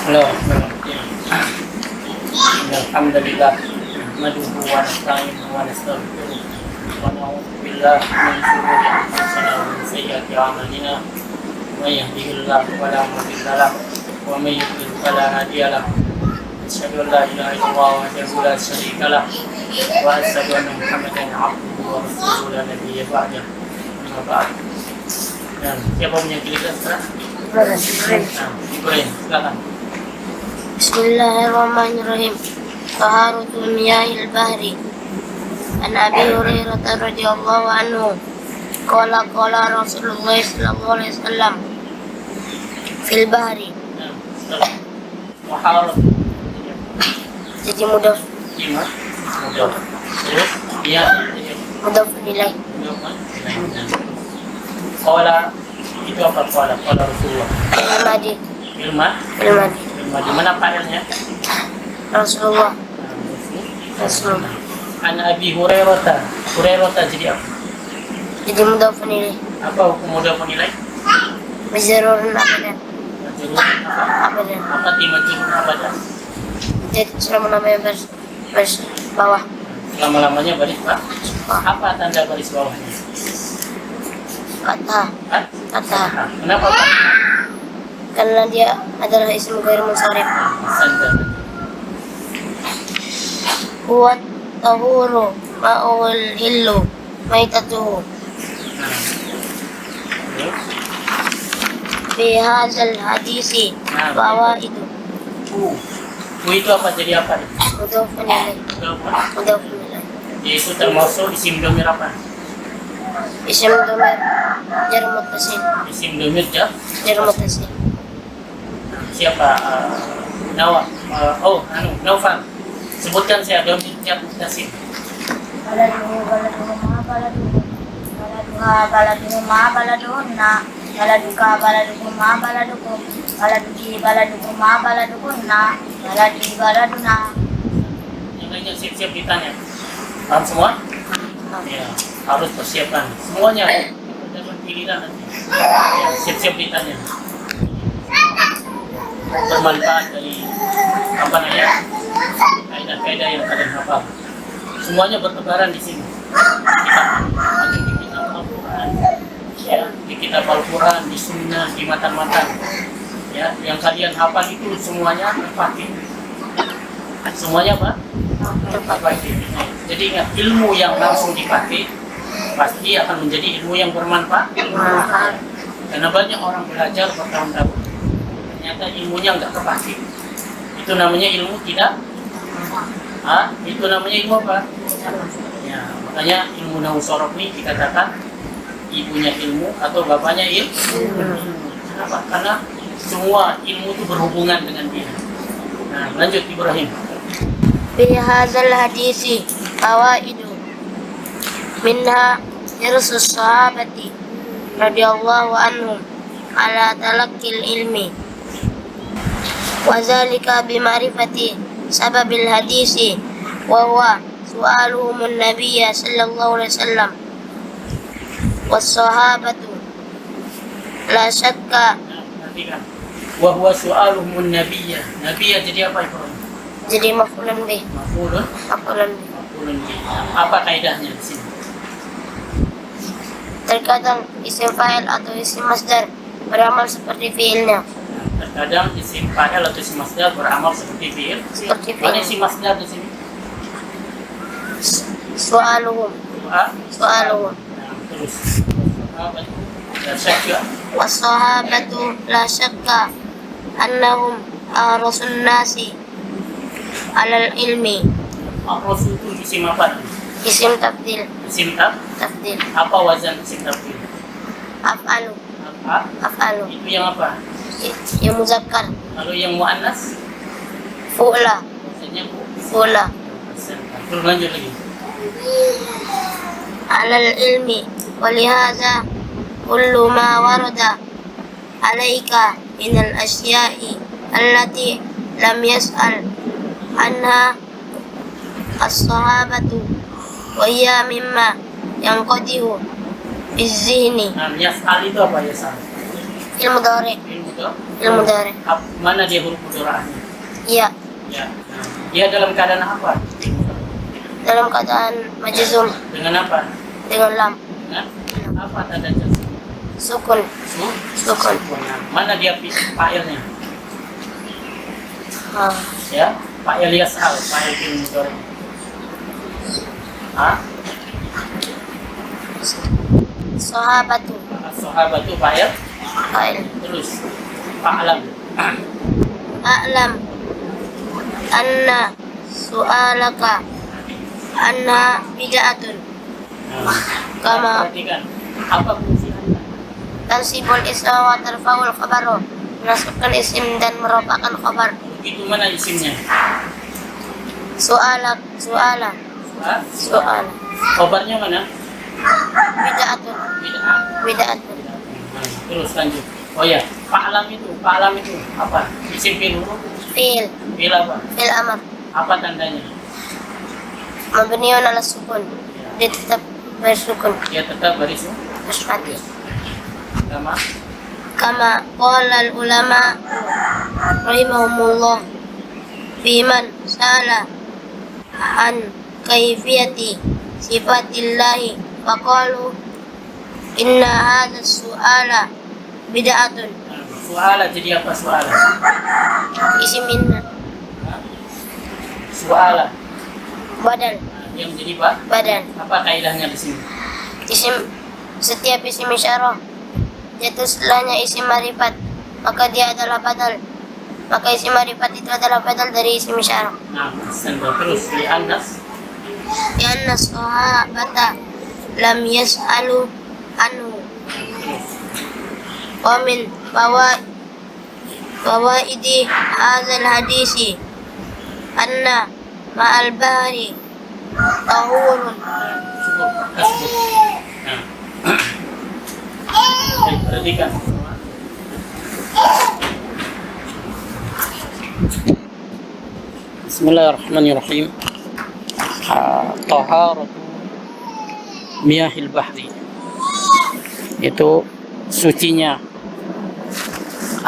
Halo, alhamdulillah, nahmaduhu wa nasta'inuhu wa nastaghfiruh wa na'udzu billahi min shururi anfusina wa min sayyiati a'malina. May yahdihillahu fala mudilla lahu wa may yudlil fala hadiya lahu. Asyhadu an la ilaha illallah wahdahu la syarika lahu wa asyhadu anna Muhammadan 'abduhu wa rasuluhu la nabiyya ba'dahu. Amma ba'd. Dan siapa punya giliran sekarang? Ibrahim, silakan. Bismillahirrahmanirrahim. Taharatul miyahil bahri. An Abi Hurairah radhiyallahu anhu qala Rasulullah sallallahu alaihi wasallam fil bahri. Taharat. Jadi mudaf Terus dia mudaf ilaih. Qala itu apa qala Rasulullah. Ilmadi. Ilma di mana fa'ilnya? Rasulullah. An Abi Hurairah jadi apa? Jadi mudaf ilaih. Apa hukum mudaf ilaih? Majrurun abadan. Abadan. Apa dimajrurun abadan? Jadi selama namanya baris bawah. Lama-lamanya baris bawah. Apa tanda baris bawahnya? Kata. Kenapa Pak? Karena dia adalah ismu ghair munsharif. Huwa tahuru ma'ul hillu maitatuhu. Fi hadzal hadisi fawaidu. Itu apa jadi apa? Mudhafun ilaih. Mudhafun ilaih. Itu termasuk isim dhamir apa? Isim dhamir jar muttasil. Isim dhamir jar Muttasil. Siapa? Naufal. Sebutkan saya dhamir jar muttasil. Yang lainnya siap-siap ditanya. Paham semua? Ya, harus persiapkan semuanya. Dapat giliran nanti. Ya, siap-siap ditanya. Bermanfaat dari kaidah-kaidah yang kalian hafal. Semuanya bertebaran di sini. Di kitab Al-Quran, ya, di kitab Al-Quran, di Sunnah, di matan-matan. Ya, yang kalian hafal itu semuanya terpakai. Semuanya apa? Terpakai. Jadi ingat, ilmu yang langsung dipakai pasti akan menjadi ilmu yang bermanfaat. Karena banyak orang belajar bertahun-tahun, ternyata ilmunya nggak terpakai. Itu namanya ilmu tidak. Itu namanya ilmu apa? Ya, makanya ilmu nahwu sorof ini dikatakan ibunya ilmu atau bapaknya ilmu. Kenapa? Karena semua ilmu itu berhubungan dengan dia. Nah, lanjut Ibrahim. Fi hadzal hadisi fawaidu. Minha irsus sahabati radhiyallahu anhum ala talaqqil ilmi. Wa zalika bi ma'rifati sababil hadisi wa huwa su'aluhum an-nabiyya sallallahu alaihi wasallam was sahabatu la syakka. Wa huwa su'aluhum an-nabiyya. Nabiyya jadi apa Ibrahim? Jadi maf'ulun bih. Maf'ulun bih. Apa kaidahnya di sini? Terkadang isim fa'il atau isim masdar beramal seperti fi'ilnya. Terkadang isim fa'il atau isim masdar beramal seperti fi'il. Mana isim masdar di sini? Su'aluhum. Terus. La syakka. Was-sahabatu la syakka annahum ahrasun nasi alal ilmi. Rasul itu isim apa? Isim tabdil. Isim Tabdil. apa wazan isim tabdil? Af'alu. Itu yang apa? Yang muzakkar. Kalau yang muannas? Fu'la. Wazannya Fu'la. Terus lanjut lagi. Alal ilmi. Walihaza kullu ma warada alaika minal asya'i allati lam yas'al anha as-sahabatu wa hiya mimma yanqadihu bizihni. Yas'al itu apa yas'al? Ilmu dhari. Ilmu ilmu dari. Mana dia huruf mudhari'ahnya? Iya. Ya. Dia dalam keadaan apa? Dalam keadaan majzum Dengan apa? dengan lam. Dengan apa tanda jazm? Sukun. Sukun. Mana dia fa'ilnya? Ah. Ya, fa'il yas'al, fa'il bil mudhari'. Sahabatu. As-sahabatu fa'il. Fa'il. Terus fa'lam. A'lam anna su'alaka anna bid'atun. Kama Perhatikan apa fungsi anda? tansibul isma wa tarfa'ul khabaru, menasabkan isim dan merupakan khabar. Itu mana isimnya? Su'ala Hah? su'ala Khobarnya mana? bid'atun Bid'ah. bid'atun. Terus lanjut. Oh ya, fa'lam itu apa? Isim fi'il huruf. Fi'il Fi'il apa? fi'il amr Apa tandanya? mabniun ala sukun, dia tetap bersukun Dia tetap baris terus mati. sama. Kama qala al ulama rahimahumullah fi man sa'ala an kaifiyati sifatillahi faqalu inna hadha su'ala bid'atun. Su'ala jadi apa su'ala? Isim inna Hah? Su'ala badal yang jadi pak? badan. Apa kaidahnya di sini? Isim setiap isim isyarah jatuh setelahnya isim marifat, maka dia adalah badal. Maka isim marifat itu adalah badal dari isim isyarah. Nah, terus di anas. Yanna sahabata lam yas'alu anhu. Wa min fawaidi hadzal hadisi anna ma'al bahri tahurun. Cukup tasbih. Nah. Baik, perhatikan semua. Bismillahirrahmanirrahim. Taharatu miyahil bahri, itu sucinya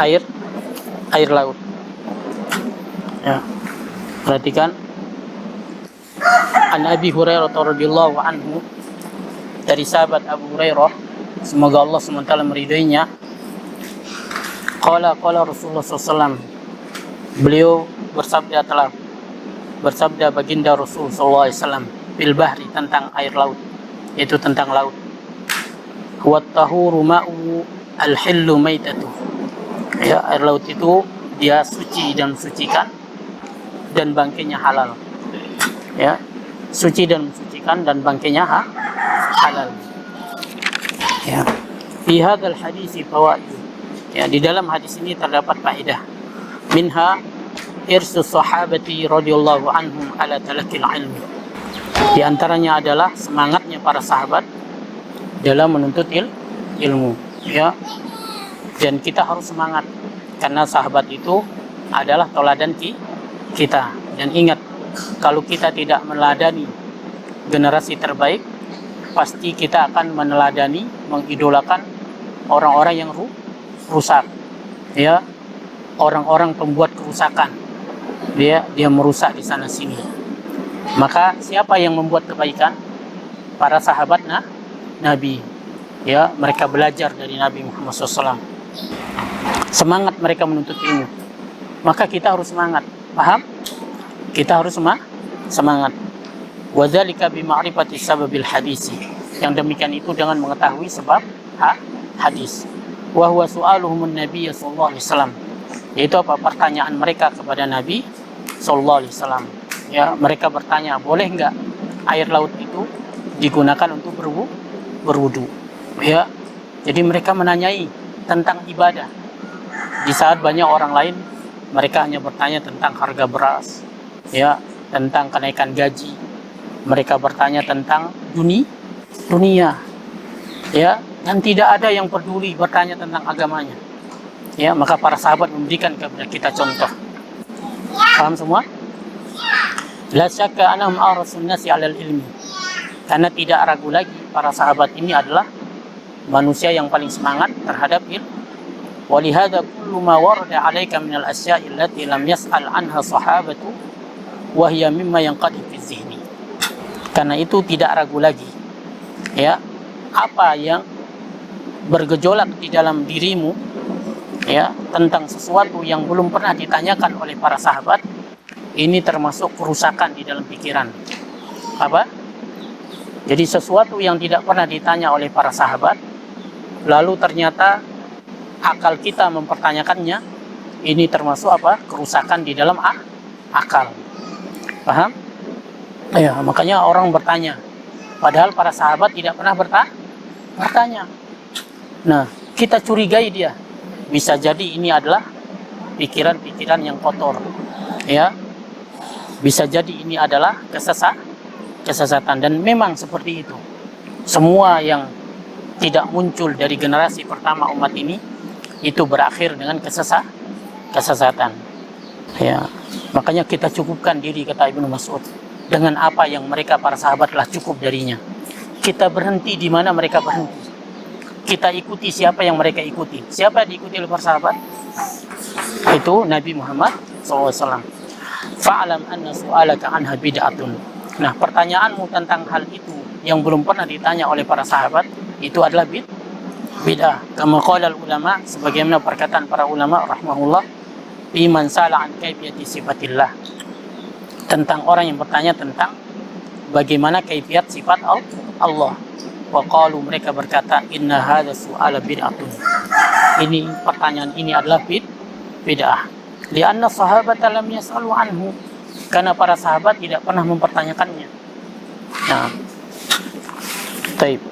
air laut. Ya, perhatikan. An Abi Hurairah radhiyallahu anhu, dari sahabat Abu Hurairah, semoga Allah SWT meridainya. Qala Rasulullah SAW, beliau bersabda baginda Rasul SAW fil bahri, tentang air laut, yaitu tentang laut. Huwa tahuru ma'u al-hillu maitatu, ya, air laut itu dia suci dan mensucikan, dan bangkainya halal. Ya, suci dan mensucikan, dan bangkainya halal. Ya, fi hadzal hadisi fawaid, ya, di dalam hadis ini terdapat faedah. Minha irsus sahabati radhiyallahu anhum ala talaqqil ilmi, di antaranya adalah semangatnya para sahabat dalam menuntut ilmu, ya. Dan kita harus semangat karena sahabat itu adalah teladan kita. Dan ingat, kalau kita tidak meneladani generasi terbaik, pasti kita akan meneladani, mengidolakan orang-orang yang rusak, ya, orang-orang pembuat kerusakan. Dia merusak di sana sini. Maka siapa yang membuat kebaikan? Para sahabat Nabi, ya, mereka belajar dari Nabi Muhammad SAW. Semangat mereka menuntut ilmu, maka kita harus semangat. Paham? Kita harus semangat. Wadzalika bima'rifati sababil hadisi, yang demikian itu dengan mengetahui sebab hadis. Wa huwa su'aluhumun nabiy sallallahu alaihi wasallam, yaitu apa? Pertanyaan mereka kepada Nabi sallallahu alaihi wasallam. Ya, mereka bertanya, boleh enggak air laut itu digunakan untuk berwudu? Ya, jadi mereka menanyai tentang ibadah. Di saat banyak orang lain, mereka hanya bertanya tentang harga beras, ya, tentang kenaikan gaji. Mereka bertanya tentang dunia, ya, dan tidak ada yang peduli bertanya tentang agamanya. Ya, maka para sahabat memberikan kepada kita contoh. Paham semua? La syakka anahum arasun nasi 'alal ilmi. Karena tidak ragu lagi para sahabat ini adalah manusia yang paling semangat terhadap ولهذا كل ما ورد عليك من الأشياء التي لم يسأل عنها صحابة وهي مما ينقضي في الذهن. Karena itu tidak ragu lagi, ya, apa yang bergejolak di dalam dirimu, ya, tentang sesuatu yang belum pernah ditanyakan oleh para sahabat, ini termasuk kerusakan di dalam pikiran. Apa? Jadi sesuatu yang tidak pernah ditanya oleh para sahabat, lalu ternyata akal kita mempertanyakannya, ini termasuk apa? Kerusakan di dalam akal. Paham? Ya, makanya orang bertanya, padahal para sahabat tidak pernah bertanya. Nah, kita curigai dia, bisa jadi ini adalah pikiran-pikiran yang kotor, ya. Bisa jadi ini adalah kesesatan, dan memang seperti itu. Semua yang tidak muncul dari generasi pertama umat ini itu berakhir dengan kesesatan. Ya, makanya kita cukupkan diri, kata Ibnu Mas'ud, dengan apa yang mereka para sahabat telah cukup darinya. Kita berhenti di mana mereka berhenti. Kita ikuti siapa yang mereka ikuti. Siapa yang diikuti oleh para sahabat? Itu Nabi Muhammad SAW. Fa'alam anna su'alaka anha bid'atun. Nah, pertanyaanmu tentang hal itu yang belum pernah ditanya oleh para sahabat, itu adalah bid'ah. Kama qala ulama, sebagaimana perkataan para ulama rahimahullah, biman sala an kaifiyati sifatillah, tentang orang yang bertanya tentang bagaimana kaifiat sifat Allah. Wa qalu, mereka berkata, inna hadza su'ala bid'atun. Ini pertanyaan ini adalah bid'ah. Lianna sahabata lam yas'alu anhu, karena para sahabat tidak pernah mempertanyakannya. Nah, baik.